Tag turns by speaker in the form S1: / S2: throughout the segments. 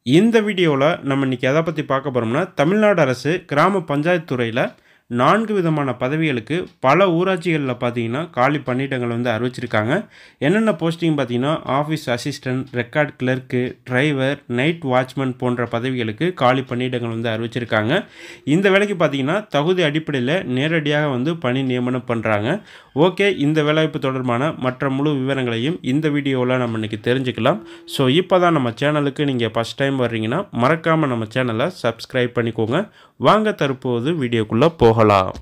S1: இந்த வீடியோல நம்ம இன்னைக்கு எத பத்தி பார்க்க போறோம்னா, தமிழ்நாடு அரசு கிராம பஞ்சாயத்து துறையில 4 விதமான பதவிகளுக்கு பல ஊராட்சிகள்ல பார்த்தீங்கன்னா, காலி பணியிடங்கள் வந்து அறிவிச்சிருக்காங்க. என்னென்ன போஸ்டிங் பார்த்தீங்கன்னா, office assistant, record clerk, driver, night watchman போன்ற பதவிகளுக்கு காலி பணியிடங்கள் வந்து அறிவிச்சிருக்காங்க. இந்த வேலைக்கு பார்த்தீங்கன்னா, தகுதி அடிப்படையில நேரடியாக வந்து பணி நியமனம் பண்றாங்க. ஓகே, இந்த வேலைவாய்ப்பு தொடர்பான மற்ற முழு விவரங்களையும் இந்த வீடியோல நம்ம இன்னைக்கு தெரிஞ்சுக்கலாம். ஸோ இப்போ தான் நம்ம சேனலுக்கு நீங்க ஃபர்ஸ்ட் டைம் வர்றீங்கன்னா, மறக்காம நம்ம சேனலை சப்ஸ்கிரைப் பண்ணிக்கோங்க. வாங்க தற்போது வீடியோக்குள்ள போகலாம்.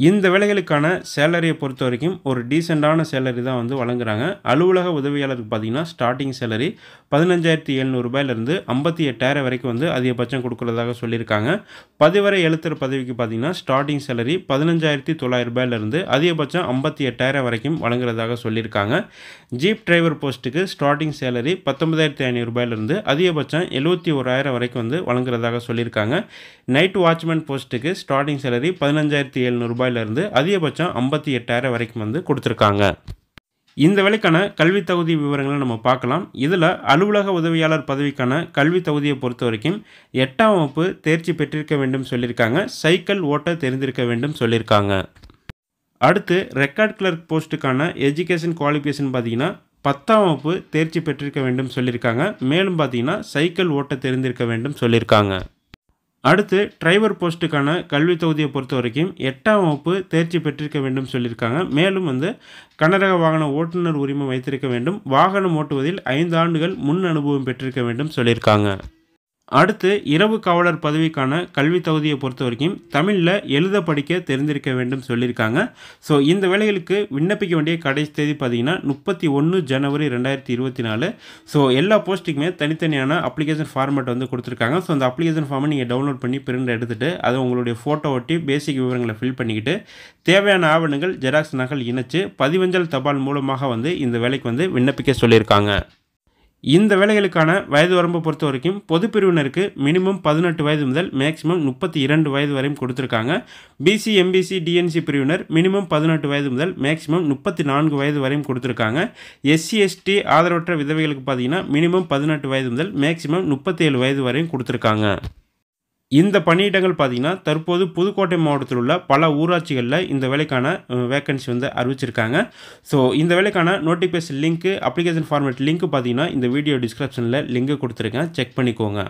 S1: இந்த வேலைகளுக்கான சேலரியை பொறுத்த வரைக்கும் ஒரு டீசெண்டான சேலரி தான் வந்து வழங்குறாங்க. அலுவலக உதவியாளருக்கு பார்த்தீங்கன்னா, ஸ்டார்டிங் சேலரி 15,700 ரூபாயிலிருந்து 58,000 வரைக்கும் வந்து அதிகபட்சம் கொடுக்குறதாக சொல்லியிருக்காங்க. பதிவரை எழுத்தர் பதவிக்கு பார்த்தீங்கன்னா, ஸ்டார்டிங் சேலரி 15,900 ரூபாயிலிருந்து அதிகபட்சம் 58,000 வரைக்கும் வழங்குறதாக சொல்லியிருக்காங்க. ஜீப் டிரைவர் போஸ்ட்டுக்கு ஸ்டார்டிங் சேலரி 19,500 ரூபாயிலிருந்து அதிகபட்சம் 71,000 வரைக்கும் வந்து வழங்குறதாக சொல்லியிருக்காங்க. நைட் வாட்ச்மேன் போஸ்ட்டுக்கு ஸ்டார்டிங் சேலரி 15,700 ரூபாயிலிருந்து அதிகபட்சம் 58,000 வரைக்கும் வந்து கொடுத்துருக்காங்க. இந்த வேலைக்கான கல்வி தகுதி விவரங்களை நம்ம பார்க்கலாம். இதில் அலுவலக உதவியாளர் பதவிக்கான கல்வி தகுதியை பொறுத்த வரைக்கும் 8ஆம் வகுப்பு தேர்ச்சி பெற்றிருக்க வேண்டும் சொல்லியிருக்காங்க. சைக்கிள் ஓட்ட தெரிந்திருக்க வேண்டும் சொல்லியிருக்காங்க. அடுத்து ரெக்கார்ட் கிளர்க் போஸ்ட்டுக்கான எஜுகேஷன் குவாலிஃபிகேஷன் பார்த்தீங்கன்னா, 10ஆம் வகுப்பு தேர்ச்சி பெற்றிருக்க வேண்டும் சொல்லியிருக்காங்க. மேலும் பார்த்தீங்கன்னா, சைக்கிள் ஓட்ட தெரிந்திருக்க வேண்டும் சொல்லியிருக்காங்க. அடுத்து டிரைவர் போஸ்ட்டுக்கான கல்வி தகுதியை பொறுத்த வரைக்கும் 8ஆம் வகுப்பு தேர்ச்சி பெற்றிருக்க வேண்டும் சொல்லியிருக்காங்க. மேலும் வந்து கனரக வாகன ஓட்டுநர் உரிமம் வைத்திருக்க வேண்டும். வாகனம் ஓட்டுவதில் 5 ஆண்டுகள் முன் அனுபவம் பெற்றிருக்க வேண்டும் சொல்லியிருக்காங்க. அடுத்து இரவு காவலர் பதவிக்கான கல்வி தகுதியை பொறுத்த வரைக்கும் தமிழில் எழுத படிக்க தெரிந்திருக்க வேண்டும் சொல்லியிருக்காங்க. ஸோ இந்த வேலைகளுக்கு விண்ணப்பிக்க வேண்டிய கடைசி தேதி பார்த்தீங்கன்னா 31 ஜனவரி 2024. ஸோ எல்லா போஸ்ட்டுக்குமே தனித்தனியான அப்ளிகேஷன் ஃபார்மேட் வந்து கொடுத்துருக்காங்க. ஸோ அந்த அப்ளிகேஷன் ஃபார்மை நீங்கள் டவுன்லோட் பண்ணி பிரிண்ட் எடுத்துகிட்டு அதை உங்களுடைய ஃபோட்டோ ஒட்டி பேசிக் விவரங்களை ஃபில் பண்ணிக்கிட்டு தேவையான ஆவணங்கள் ஜெராக்ஸ் நகல் இணைச்சு பதிவஞ்சல் தபால் மூலமாக வந்து இந்த வேலைக்கு வந்து விண்ணப்பிக்க சொல்லியிருக்காங்க. இந்த வேலைகளுக்கான வயது வரம்பை பொறுத்த வரைக்கும் பொது பிரிவினருக்கு மினிமம் 18 வயது முதல் மேக்ஸிமம் 32 வயது வரையும் கொடுத்துருக்காங்க. பிசி, எம்பிசி, டிஎன்சி பிரிவினர் மினிமம் 18 வயது முதல் மேக்ஸிமம் 34 வயது வரையும் கொடுத்துருக்காங்க. எஸ்சி, எஸ்டி ஆதரவற்ற விதவைகளுக்கு பார்த்தீங்கன்னா மினிமம் 18 வயது முதல் மேக்ஸிமம் 37 வயது வரையும் கொடுத்துருக்காங்க. இந்த பணியிடங்கள் பார்த்தீங்கன்னா, தற்போது புதுக்கோட்டை மாவட்டத்தில் உள்ள பல ஊராட்சிகளில் இந்த வேலைக்கான வேக்கன்சி வந்து அறிவிச்சிருக்காங்க. ஸோ இந்த வேலைக்கான notification link, application format link பார்த்தீங்கன்னா இந்த வீடியோ டிஸ்கிரிப்ஷனில் லிங்க் கொடுத்துருக்கேன், செக் பண்ணிக்கோங்க.